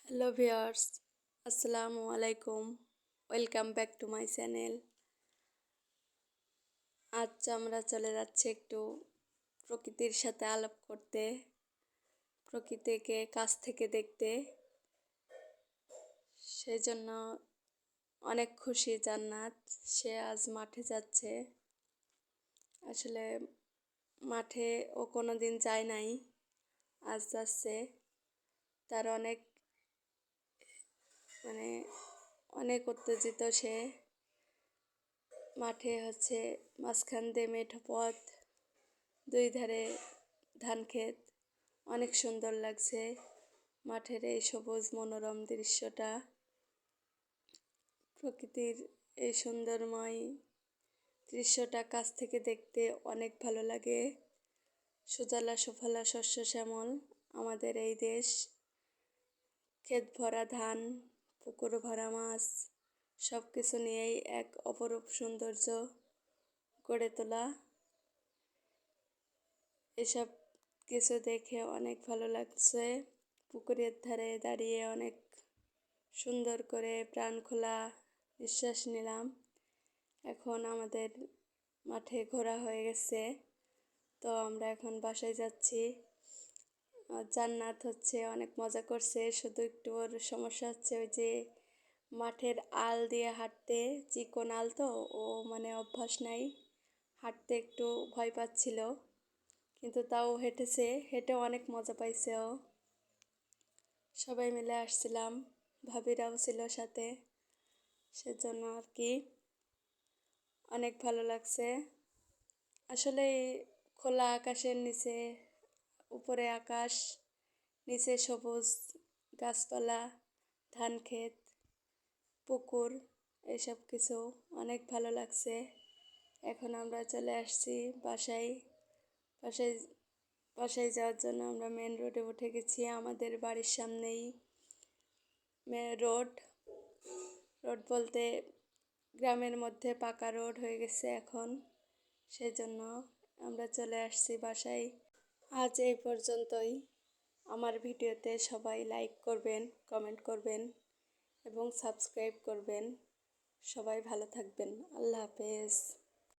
Hello viewers, আসসালামু আলাইকুম। Welcome back to my channel. আজ আমরা চলে যাচ্ছি একটু প্রকৃতির সাথে আলাপ করতে, প্রকৃতিকে কাছ থেকে দেখতে। সেই জন্য অনেক খুশি জান্নাত, সে আজ মাঠে যাচ্ছে। আসলে মাঠে ও কোনো দিন যায় নাই, আজ যাচ্ছে। তার মানে অনেক উত্তেজিত সে। মাঠে মাঝখান দিয়ে মেঠো পথ, দুই ধারে ধান ক্ষেত, অনেক সুন্দর লাগছে মাঠের এই সবুজ মনোরম দৃশ্যটা। প্রকৃতির এই সুন্দরময় দৃশ্যটা কাছ থেকে দেখতে অনেক ভালো লাগে। সুজলা সুফলা শস্য শ্যামল আমাদের এই দেশ, ক্ষেত ভরা ধান, পুকুর ভরা মাছ, সব কিছু নিয়েই এক অপরূপ সৌন্দর্য গড়ে তোলা। এসব কিছু দেখে অনেক ভালো লাগছে। পুকুরের ধারে দাঁড়িয়ে অনেক সুন্দর করে প্রাণ খোলা নিঃশ্বাস নিলাম। এখন আমাদের মাঠে ঘোরা হয়ে গেছে, তো আমরা এখন বাসায় যাচ্ছি। জান্নাত অনেক মজা করছে, শুধু একটু ওর সমস্যা হচ্ছে ওই যে মাঠের আল দিয়ে হাঁটতে, চিকন আল তো, ও মানে অভ্যাস নাই, হাঁটতে একটু ভয় পাচ্ছিল, কিন্তু তাও হেঁটেছে, হেঁটে অনেক মজা পাইছে ও। সবাই মিলে আসছিলাম, ভাবিরাও ছিল সাথে, সেজন্য আর কি অনেক ভালো লাগছে। আসলে খোলা আকাশের নিচে, উপরে আকাশ, নিচে সবুজ গাছপালা, ধান ক্ষেত, পুকুর, এসব কিছু অনেক ভালো লাগছে। এখন আমরা চলে আসছি বাসায়। বাসায় বাসায় যাওয়ার জন্য আমরা মেন রোডে উঠে গেছি। আমাদের বাড়ির সামনেই রোড। রোড বলতে গ্রামের মধ্যে পাকা রোড হয়ে গেছে এখন, সেজন্য আমরা চলে আসছি বাসায়। আজ এই পর্যন্তই। আমার ভিডিওতে সবাই লাইক করবেন, কমেন্ট করবেন এবং সাবস্ক্রাইব করবেন। সবাই ভালো থাকবেন। আল্লাহ হাফেজ।